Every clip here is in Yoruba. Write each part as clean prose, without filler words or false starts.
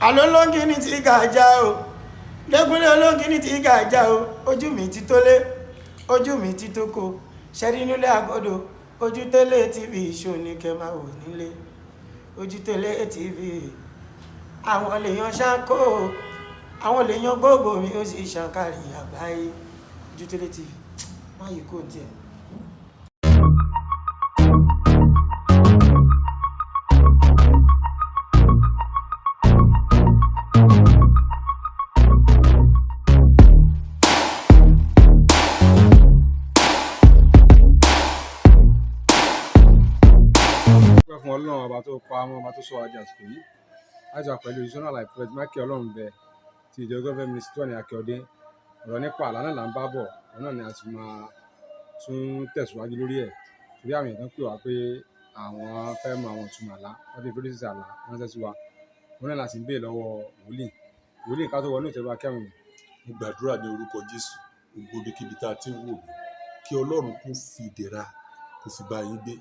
àlọ́ lóńgì ní ti gàjà o lẹ́gúnlé olóńgì ní ti gàjà o ojú mi ti tólé ojú mi ti tóko ṣẹ́rí nílé àgọ́dọ̀ ojú télé tv ṣó ní kẹ́ máa wò nílé ojú télé tv àwọn lèèyàn ṣáńkó àwọn lèèyàn gbogbo mi ó sì ṣàǹkàrí àgbáyé ojú télé tv má yìí kò tiẹ̀. fún Ọlọ́run ọba tó pa àwọn ọba tó sọ ajá àsìkò yìí láti wà pẹ̀lú ìṣúná láì Prophet Michael Olohumbe ti ìjọ gọ́fẹ́ mínísítọ̀ ní Akíọdé. Ọ̀rọ̀ nípa àlá náà là ń bá bọ̀, ọ̀rọ̀ náà ni a ti máa tún tẹ̀síwájú lórí ẹ̀ torí àwọn èèyàn pè wá pé àwọn fẹ́ mọ àwọn ìtumọ̀ àlá wọ́n ti fẹ́rẹ́ sí àlá ránṣẹ́ sí wa. Wọ́n náà láti ń béèrè lọ́wọ́ wòlíì ká tó wọnú ìtẹ́wọ́ akẹ́wọ̀n. Mo gbàdúrà ní orúkọ Jésù gbogbo ibikíbi tá a ti ń wò mí kí Ọlọ́run kó fi ìdẹ̀ra kó fi bá yín gbé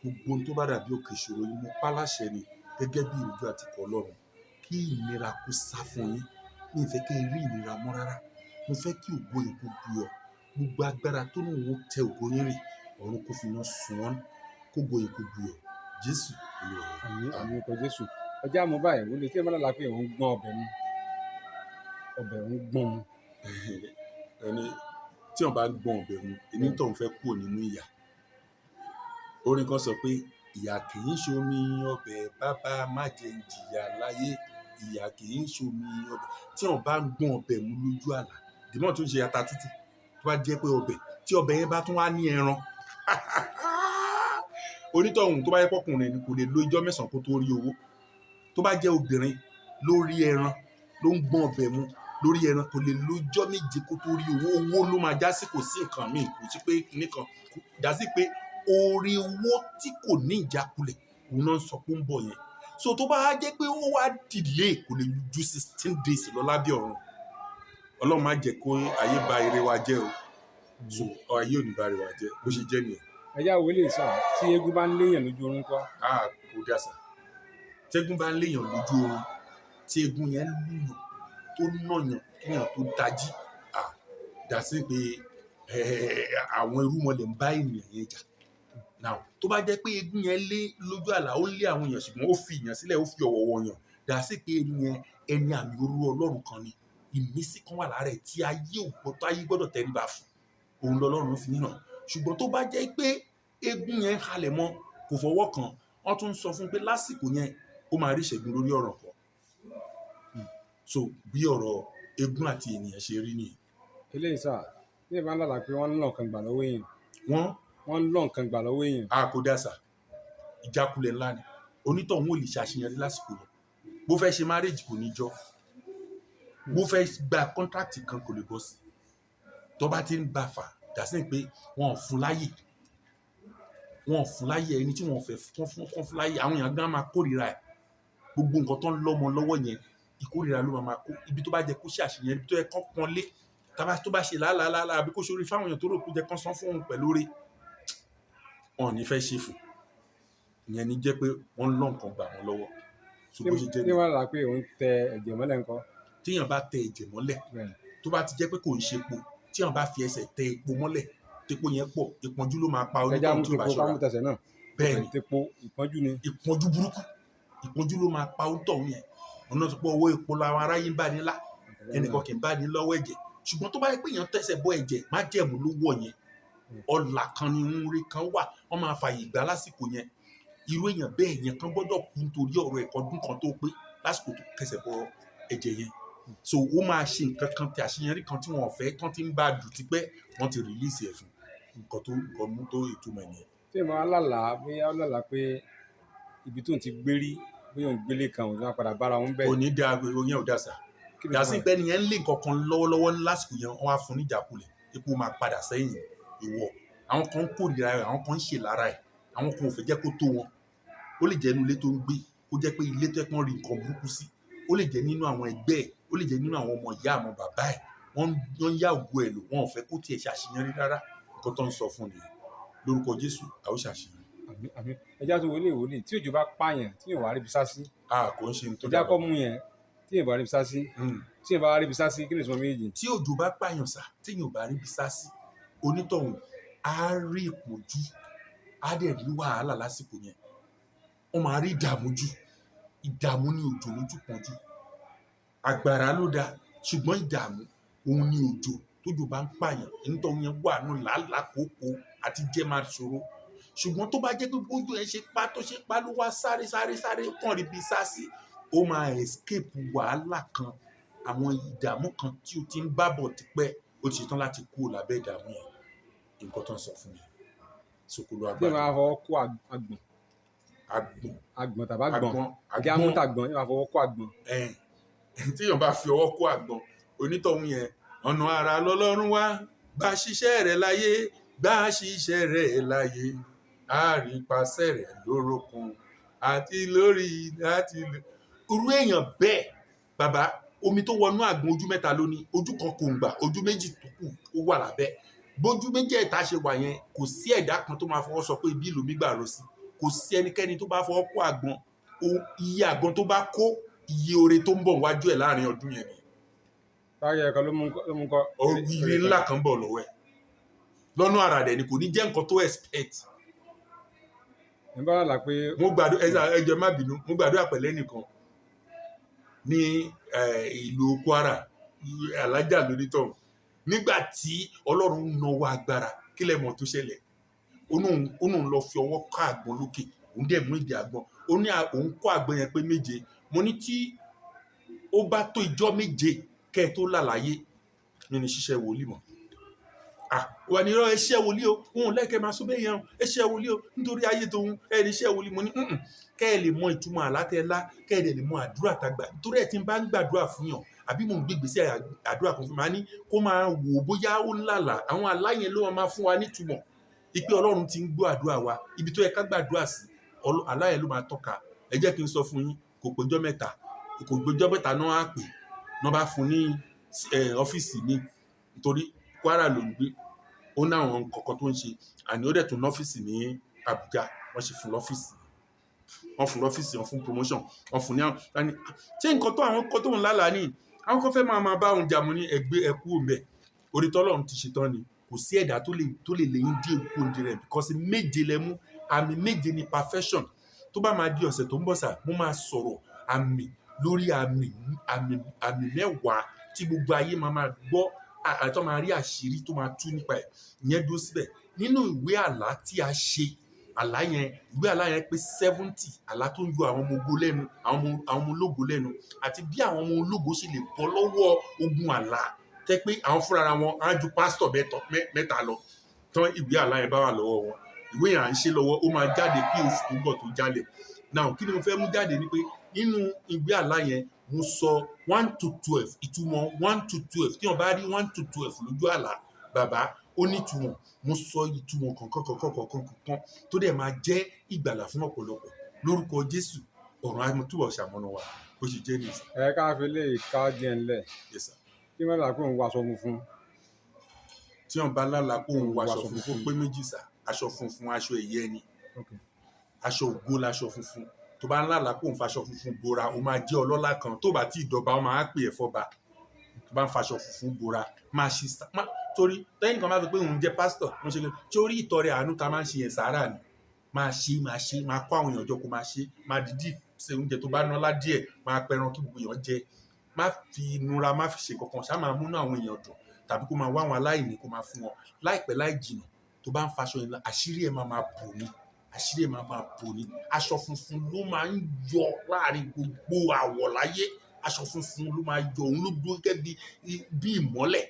gbogbo ohun tó bá dàbí òkè ìṣòro yín mo pa láṣẹ ni gẹ́gẹ́ bí ìrújú àti ikọ̀ Ọlọ́run kí ìnira kó sá fún yín. Mi ì fẹ́ kí ẹ rí ìnira mọ́ rárá, mo fẹ́ kí ògo yín kó buyọ̀ gbogbo agbára tó ní òun tẹ ògo yín rìn ọ̀run kó fi iná sun wọ́n kó ògo yín kó buyọ̀ Jésù Olúwa. Àmín orúkọ Jésù. Ọjọ́ àmọ́ báyìí wọlé tí ẹ bá lálà pé òun gbọ́n ọbẹ̀ òun gbọ́n mu. Ẹni tí wọ́n bá ń gbọ́n ọbẹ̀ mu ẹni tó ń fẹ́ kúrò nínú ìyà. Orin kan sọ pé ìyà kì í ṣomi ọbẹ̀ bàbá má jẹ ìjìyà láyé, ìyà kì í ṣomi ọbẹ̀. Tí wọ́n bá ń gbọ́n ọbẹ̀ mu lójú àlá dìmọ́ tó ń ṣe ata tútù tó bá jẹ́ pé ọbẹ̀ tí ọbẹ̀ yẹn bá tún wá ní ẹran onítọ̀hún tó bá yẹ pọ́kùnrin ni kò lè lo ijọ́ mẹ́sàn-án kó tó rí owó. Tó bá jẹ́ obìnrin lórí ẹran ló ń gbọ́n ọbẹ̀ mu lórí ẹran kò lè lo ijọ́ méje kó tó rí owó ló máa já sí, kò sí nǹkan míì, kò sí pé nìkan já sí pé oore owó tí kò ní ìjákulẹ̀ òun náà sọ pé ń bọ̀ yẹn. So tó bá jẹ́ pé ó wá delay kò lè ju 16 days lọ lábẹ́ ọ̀run. Ọlọ́run má jẹ́ kó ayé ba ire wa jẹ́ o. So ayé ò ní ba ire wa jẹ́ bó ṣe jẹ́ nìyẹn. Ẹ̀yà wo lè sàn tí eégún bá ń léèyàn lójú oorun kọ́? Kò dá sà. Tẹ́gún bá ń léèyàn lójú oorun tí eégún yẹn lùyàn tó nàyàn kéèyàn tó tají dá sí pé àwọn irúnmọlẹ̀ ń bá ènìyàn yẹn jà. Now tó bá jẹ́ pé eégún yẹn lé lójú àlá ó lé àwọn èèyàn ṣùgbọ́n ó fi ìyàn sílẹ̀ ó fi ọ̀wọ̀ wọ̀nyàn dá sí pé ẹni àmì orú Ọlọ́run kan ni, ìmísí kan wà lára ẹ̀ tí ayé gbọ́dọ̀ tẹríba fún òun lọ́lọ́run fi hàn. Ṣùgbọ́n tó bá jẹ́ pé eégún yẹn halẹ̀ mọ́ kò fọwọ́ kàn wọ́n tún sọ fún pé lásìkò yẹn ó máa rí ìṣẹ́gun lórí ọ̀rọ̀ kan. So bí ọ̀rọ̀ eégún àti ènìyàn ṣe rí nìyẹn. Eléyìí sà ní ìbá ń lálà pé wọ́n ń lọ nǹkan gbà lọ́wọ́ èèyàn. Wọ́n ń lọ nǹkan gbà lọ́wọ́ èèyàn. Kò dá sà, ìjákulẹ̀ ńlá ni onítọ̀hún ò lè ṣàṣeyọrí lásìkò yẹn. Bó fẹ́ ṣe marriage kò ní jọ, bó fẹ́ gba contract kan kò lè bọ́ sí. Tó bá ti ń bá fà dá sí pé wọn ò fún láyè ẹni tí wọn fẹ́ fún láyè àwọn èèyàn gan máa kórìíra ẹ̀. Gbogbo nǹkan tó ń lọ́mọ lọ́wọ́ yẹn ìkórìíra ló máa kó. Ibi tó bá jẹ́ kó ṣàṣeyọrí ibi tó yẹ kán pọ́n lé tó bá ṣe làálàá àbí kó ṣorí fáwọn èèyàn tó rò kó jẹ́ kán san fún òun pẹ̀lú rẹ̀ wọn ò ní fẹ́ ṣe fún ìyẹn ní jẹ́ pé wọ́n ń lọ́ nǹkan gbà wọ́n lọ́wọ́. Ṣùgbọ́n ṣe jẹ́ ní wàá là pé òun tẹ ẹ̀jẹ̀ mọ́lẹ̀ nǹkan. Téèyàn bá tẹ ẹ̀jẹ̀ mọ́lẹ̀ tó bá ti jẹ́ pé kò ń ṣe epo tí àwọn bá fi ẹsẹ̀ tẹ epo mọ́lẹ̀ tepo yẹn pọ̀ ìpọ́njú ló máa pa onítọ̀hún tó bá ṣọ́ra. Bẹ́ẹ̀ni ìpọ́njú burúkú ìpọ́njú ló máa pa onítọ̀hún yẹn. Ọ̀nà tó pọ̀ owó epo làwọn aráyé ń bá ní lá ẹnìkan kì í bá ní lọ́wọ́ ẹ̀jẹ̀. Ṣùgbọ́n tó bá yẹ pé èèyàn tẹ̀sẹ̀ bọ́ ẹ̀jẹ̀ má jẹ̀mú ló wọ̀ yẹn ọ̀là kan ni ń rí kan wà wọ́n máa fààyè gbà lásìkò yẹn. Irú èèyàn bẹ́ẹ̀ yẹn kan gbọ́dọ̀ kú nítorí ọ̀rọ̀ ẹ̀kọ́ ọdún kan tó pé lásìkò tó kẹsẹ̀ bọ ẹ̀jẹ̀ yẹn. So ó máa ṣe nǹkan kan tí àṣeyọrí kan tí wọ́n fẹ́ tán ti ń bá dùn ti pẹ́ wọ́n ti rìlíìsì ẹ̀ fún nǹkan mú tó ìtumọ̀ nìyẹn. Tí ìmọ̀ alálà bóyá ó lálà pé ibi tó ń ti gbérí bóyá òun gbélé kan òun máa padà bára òun bẹ́ẹ̀. Òní dá oyún ò dá sà. Dàsí pé ẹni yẹn ń lé nǹkan kan lọ́wọ́lọ́wọ́ lásìkò yẹn wọ́n á fún ní ìjákulẹ̀ epo máa padà sẹ́yìn ìwọ. Àwọn kan ń kórìíra ẹ̀ àwọn kan ń ṣe lára ẹ̀ àwọn kan ò fẹ́ jẹ́ kó tó wọn. Ó lè jẹ́ inú ilé tó ń gbé kó jẹ́ pé ilé tó ẹ̀kan rí nǹkan burúkú sí. Ó lè jẹ́ nínú àwọn ẹgbẹ́ ẹ̀ ó lè jẹ́ nínú àwọn ọmọ ìyá àwọn bàbá ẹ̀ wọ́n ń yá ògo ẹ̀ lò wọn ò fẹ́ kó tiẹ̀ ṣàṣeyọrí rárá nǹkan tó ń sọ fún nìyẹn. Lórúkọ Jésù a ó ṣàṣeyọrí. Ẹja tó wọlé tí òjò bá pààyàn tí yóò wá rí bisá sí. Kò ń ṣe ní tó dáa. Ẹja kọ́ mú yẹn tí tí èèyàn bá rí bisá sí tí èèyàn bá rí bisá sí kí ni ìtumọ̀ méjì. tí òjò bá pààyàn sá tí èèyàn bá rí bisá sí onítọ̀hún á rí ìpọ́njú á dẹ̀ rí wàhálà lásìkò yẹn wọ́n máa rí ìdààmú jù ìdààmú ní òjò lójú pọ́njú àgbàrá ló dáa ṣùgbọ́n ìdààmú òun ní òjò tójò bá ń pààyàn onítọ̀hún yẹn wà nù làálàá kókó àti jẹ́ máa ṣòro ṣùgbọ́n tó bá jẹ́ pé bójú ẹ ṣe pa tó ṣe pa ló wá sáré kàn rí bisá sí ó máa escape wàhálà kan àwọn ìdààmú kan tí o ti ń bá bọ̀ tipẹ́ ó ti ṣetán láti kú lábẹ́ ìdààmú yẹn nǹkan tó ń sọ fún mi Sokolo tí èèyàn bá Agbára fọwọ́ kó àgbọ̀n tàbí àgbọ̀n kí á mú tàgbọ̀n èèyàn bá fọwọ́ kó àgbọ̀n. tí èèyàn bá fi ọwọ́ kó àgbọ̀n onítọ̀hún yẹn ọ̀nà àrà lọ́lọ́run wá gbà ṣiṣẹ́ rẹ̀ láyé gbà ṣiṣẹ́ rẹ̀ láyé àrípasẹ̀ rẹ̀ lórókun àti lórí láti irú èèyàn bẹ́ẹ̀ bàbá omi tó wọnú àgbọn ojú mẹ́ta ló ní ojú kan kò ń gbà ojú méjì tó kù ó wà lábẹ́ bójú méjì ẹ̀ta ṣe wà yẹn kò sí ẹ̀dá kan tó máa fọwọ́ sọ pé ibi ìlú mi gbà rọ sí kò sí ẹnikẹ́ni tó bá fọwọ́ kó àgbọn iye àgbọn tó bá kó iye oore tó ń bọ̀ wájú ẹ̀ láàrin ọdún yẹn ni. táyà ẹ̀ka ló mú kọ́. ire ńlá kan bọ̀ lọ́wọ́ ẹ̀ lọ́nà àrà dẹ̀ ni kò ní jẹ́ nǹkan tó expect. ẹ bá rà pé. mo gbàdúrà ẹjọ má bínú mo gbàdúrà pẹ̀lẹ́ nìkan ní ìlú Kwara alájà lónítọ̀ nígbà tí Ọlọ́run náwó agbára kí lẹ mọ̀ tó ṣẹlẹ̀ ó nù lọ fi ọwọ́ ká àgbọn lókè òun dẹ̀ mú ìdí àgbọn ó ní òun kó àgbọn yẹn pé 7 mo ní tí ó bá tó ìjọ́ 7 kẹ́ ẹ tó lálàyé nínú ṣiṣẹ́ wòlíì mọ́ wà ní irọ́ ẹṣẹ́ wòlíì o òun lẹ́kẹ̀ẹ́ máa sọ bẹ́ẹ̀ yẹn ẹṣẹ́ wòlíì o nítorí ayé tóun ẹ̀rí iṣẹ́ wòlíì mo ní kẹ́ ẹ lè mọ ìtumọ̀ àlátẹ́lá kẹ́ ẹ lè mọ àdúrà tàgbà nítorí ẹ̀ tí ń bá ń gbàdúrà fún yàn àbí mò ń gbé ìgbésí àdúrà kan fún mi ní kó máa wò bóyá ó ń lálàá àwọn aláyẹn ló máa fún wa nítumọ̀ ìpè Ọlọ́run ti ń gbọ́ àdúrà wa ibi tó yẹ ká gbàdúrà sí aláyẹn ló máa tọ́ka ẹ jẹ́ kí n sọ fún yín kò péjọ́ mẹ́ta náà á pè náà bá fún ní ọ́fíìsì mi nítorí Kwara ló ń gbé ó ní àwọn kọ̀ọ̀kan tó ń ṣe àní ó dẹ̀ tún lọ́fíìsì ní Àbújá wọ́n ṣe fún lọ́fíìsì wọ́n fún promotion wọ́n fún ní àwọn ṣé nǹkan tó àwọn kan tó ń lálàá ní àwọn kan fẹ́ máa bá òun jàmù ní ẹgbẹ́ ẹkú òǹbẹ orí tọ́lọ́run ti ṣetán ni kò sí ẹ̀dá tó lè lẹ́yìn díẹ̀ kú òǹdí rẹ̀ because 7 lẹ́mú àmì 7 ni perfection tó bá máa di ọ̀sẹ̀ tó ń bọ̀ sà mo máa sọ̀rọ̀ àmì lórí àmì 10 tí gbogbo ayé máa gbọ́ àtọ́ máa rí àṣírí tó máa tú nípa ẹ̀ ìyẹn dúró síbẹ̀ nínú ìwé àlá tí a ṣe ìwé àlá yẹn pé 70 àlá tó ń yọ àwọn ọmọ ogun lẹ́nu àwọn ọmọ ológo lẹ́nu àti bí àwọn ọmọ ológo ṣe lè bọ́ lọ́wọ́ ogun àlá tẹ́ pé àwọn fúnra wọn á ju pásítọ̀ 3 lọ tán ìwé àlá yẹn bá wà lọ́wọ́ wọn ìwé yẹn à ń ṣe lọ́wọ́ ó máa jáde kí oṣù tó bọ̀ tó jálẹ̀ náà kí ni mo fẹ́ mú jáde ni pé nínú ìwé àlá yẹn mo sọ 1 to 12 ìtumọ̀ 1 to 12 tí wọ́n bá rí 1 to 12 lójú àlá bàbá ó ní ìtumọ̀ mo sọ ìtumọ̀ kankan tó dẹ̀ máa jẹ́ ìgbàlà fún ọ̀pọ̀lọpọ̀ lórúkọ Jésù ọ̀run àmọ́túbọ̀ ṣàmọ́nà wa bó ṣe jẹ́ nìyí. ẹ ká fi lè ká díẹ̀ ńlẹ̀ kí wọ́n bá pé òun wọ aṣọ funfun. tí wọ́n bá lálàá pé òun wọ aṣọ funfun pé méjì sá aṣọ funfun aṣọ ẹ̀yẹ ni aṣọ ògo laṣọ funfun tó bá ń lálàá pé òun faṣọ funfun bora ó máa jẹ́ ọlọ́lá kan tó bá tí ìdọ̀ba ó máa pè é fọba tó bá ń faṣọ funfun bora máa ṣe torí tẹ́yìn kan máa fi pé òun jẹ́ pásítọ̀ wọ́n ṣe torí ìtọrẹ àánú ta máa ń ṣe yẹn sàárà ni máa kó àwọn èèyàn jọ kó máa ṣe máa dìídì ṣe oúnjẹ tó bá nọ́lá díẹ̀ máa pẹran kí gbogbo èèyàn jẹ má fi nura má fi ṣe kankan ṣá máa múnú àwọn èèyàn dùn tàbí kó máa wá àwọn aláìní kó máa fún wọn láìpẹ́ láì jìnà tó bá ń faṣọ yẹn àṣírí ẹ̀ máa bò ní aṣọ funfun ló máa ń yọ láàrin gbogbo àwọ̀ láyé aṣọ funfun ló máa yọ òun ló dúró gẹ́gẹ́ bí ìmọ́lẹ̀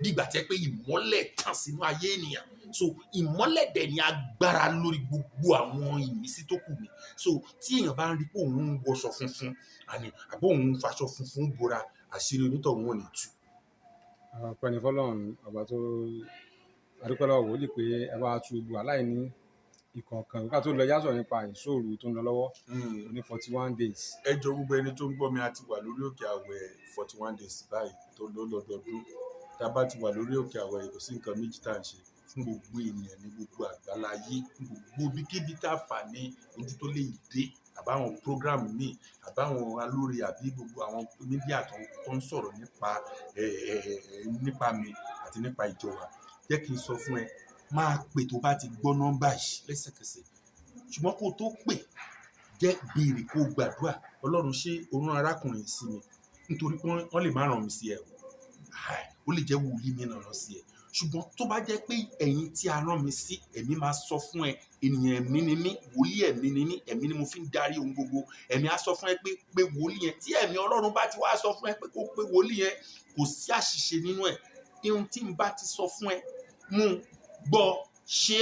bí ìgbà tẹ́ pé ìmọ́lẹ̀ tàn sínú ayé ènìyàn so ìmọ́lẹ̀ dẹ̀ ni agbára lórí gbogbo àwọn ìmísí tó kù ni so tí èèyàn bá ń rí pé òun ń wọṣọ funfun àbí òun ń faṣọ funfun bora àṣírí onítọ̀hún ò ní tú. pẹ̀lú fọlọ́run ọba tó adúpẹ́ lọ́wọ́ wòlíì pé ẹ bá tu gbogbo aláìní ìkọ̀ọ̀kan ká tó lọ yásọ̀ nípa ìṣòro tó ń lọ lọ́wọ́ ní 41 days. ẹ jọ gbogbo ẹni tó ń gbọ́ mi a ti wà lórí òkè àwẹ̀ 41 days báyìí tó lọ́dọọdún tá a bá ti wà lórí òkè àwẹ̀ kò sí nǹkan méjì tá à ń ṣe fún gbogbo ènìyàn ní gbogbo àgbáláyé gbogbo bíkíbi tá a fà ní ojú tó lè dé àbáwọn program míì àbáwọn alóore àbí gbogbo àwọn mídíà tó ń sọ̀rọ̀ nípa mi àti nípa ìjọ wa, jẹ́ kí n sọ fún ẹ, máa pè tó bá ti gbọ́ nọ́mbà yìí lẹ́sẹ̀kẹsẹ̀. Ṣùgbọ́n kó tó pè, jẹ́ béèrè kó gbàdúrà, Ọlọ́run ṣé o rán arákùnrin sí mi, nítorí pé wọ́n lè má ràn mí sí ẹ, ó lè jẹ́ wòlíì mi náà rán sí ẹ. Ṣùgbọ́n tó bá jẹ́ pé ẹ̀yin tí a rán mi sí, ẹ̀mí máa sọ fún ẹ, ènìyàn ẹ̀mí ni mí, wòlíì ẹ̀mí ni mí, ẹ̀mí ni mo fi ń darí ohun gbogbo. Ẹ̀mí á sọ fún ẹ pé wòlíì yẹn, tí ẹ̀mí Ọlọ́run bá ti wá sọ fún ẹ pé kó pé wòlíì yẹn, kò sí àṣìṣe nínú ẹ̀. Ihun tí n bá ti sọ fún ẹ, mú gbọ́, ṣe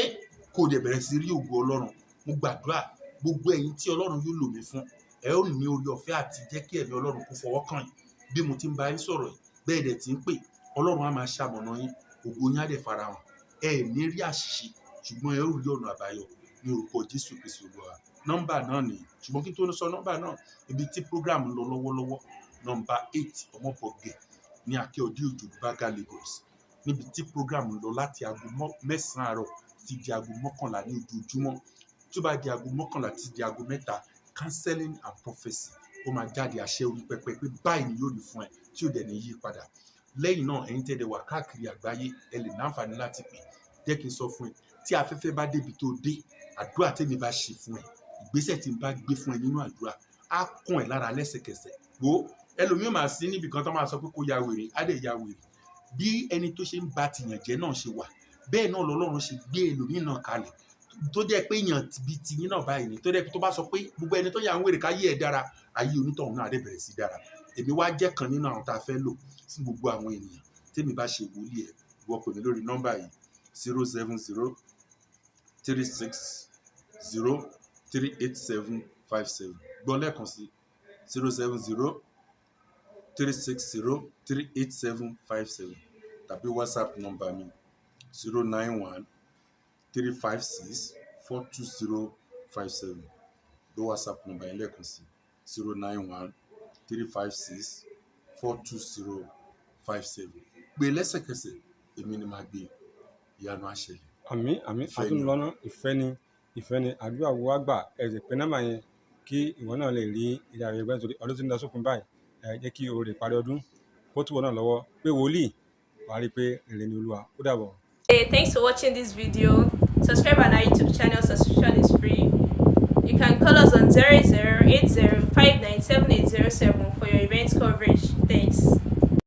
kó dẹ̀ bẹ̀rẹ̀ sí rí ògo Ọlọ́run. Mo gbàdúrà gbogbo ẹ̀yin tí Ọlọ́run yóò lò mí fún, ẹ ó ní oore ọ̀fẹ́ àti jẹ́ kí ẹ̀mí Ọlọ́run kó fọwọ́ kàn yín. Bí mo ti ń bá yín sọ̀rọ̀ yìí, bẹ́ẹ̀ dẹ̀ ti ń pè, Ọlọ́run á máa ṣamọ̀nà yín, ògo yín á dẹ̀ farahàn. Ẹ ní rí àṣìṣe, ṣùgbọ́n ẹ ó rí ọ̀nà àbáyọ ní orúkọ Jésù Kristi Olúwa. Nọ́mbà náà nìyí. Ṣùgbọ́n kí n tó sọ nọ́mbà náà, ibi tí program ń lọ lọ́wọ́lọ́wọ́, nọ́mbà 8 Ọmọbọ̀gẹ̀ ní Akéọdé Òjòdúbágà Lagos, níbi tí program ń lọ láti aago 9 àárọ̀ ti di aago 11 ní ojoojúmọ́. Tó bá di aago 11 ti di aago 3, counseling and prophecy ó máa jáde àṣẹ orí pẹpẹ pé báyìí ni yóò rí fún ẹ tí ò dẹ̀ ní yí padà. Lẹ́yìn náà, ẹ̀yin tẹ́lẹ̀ wà káàkiri àgbáyé, ẹ lè láǹfààní láti pè. Jẹ́ kí n sọ fún ẹ, tí afẹ́fẹ́ bá débi tó dé, àdúrà tèmi bá ṣe fún ẹ, ìgbésẹ̀ tí n bá gbé fún ẹ nínú àdúrà á kàn ẹ́ lára lẹ́sẹ̀kẹsẹ̀. Wo ẹlòmíràn máa sí níbi kan tó máa sọ pé kó ya wèrè, á dẹ̀ ya wèrè. Bí ẹni tó ṣe ń ba tìyàn jẹ́ náà ṣe wà, bẹ́ẹ̀ náà lọ́lọ́run ṣe gbé ẹlòmíràn náà kalẹ̀ tó jẹ́ pé èèyàn bí tiyín náà báyìí ni, tó jẹ́ pé tó bá sọ pé gbogbo ẹni tó yà ń wèrè káyé ẹ̀ dára, ayé onítọ̀hún náà á dẹ̀ bẹ̀rẹ̀ sí dára. Èmi wá jẹ́ kan nínú àwọn tá a fẹ́ lò fún gbogbo àwọn ènìyàn. Tèmi bá ṣe wòlíì ẹ̀, ìwọ pè mí lórí nọ́mbà yìí 070 360 38757. Gbọ́ lẹ́ẹ̀kan sí 070 360 38757 tàbí WhatsApp nọ́mbà mi 091 356 42057. Gbọ́ WhatsApp nọ́mbà yẹn lẹ́ẹ̀kan sí 091 356 42057. Pè lẹ́sẹ̀kẹsẹ̀, èmi ni màá gbé, ìyanu á ṣẹlẹ̀. Àmín àtúnlọ́nà ìfẹ́ ni àdúrà wo wá gbà. Ẹ jẹ́ pé nọ́mbà yẹn kí ìwọ náà lè rí ilé ayé ẹgbẹ́, nítorí ọdún tí ń lọ sópin báyìí. Ẹ jẹ́ kí oore ìparí ọdún kó túbọ̀ náà lọ́wọ́ pé wòlíì wàá rí pé èrè ni Olúwa. Ó dàbọ̀. Hey, thanks for watching this video. Subscribe on our YouTube channel. Subscription is free. You can call us on 0080597807 for your event coverage. Thanks.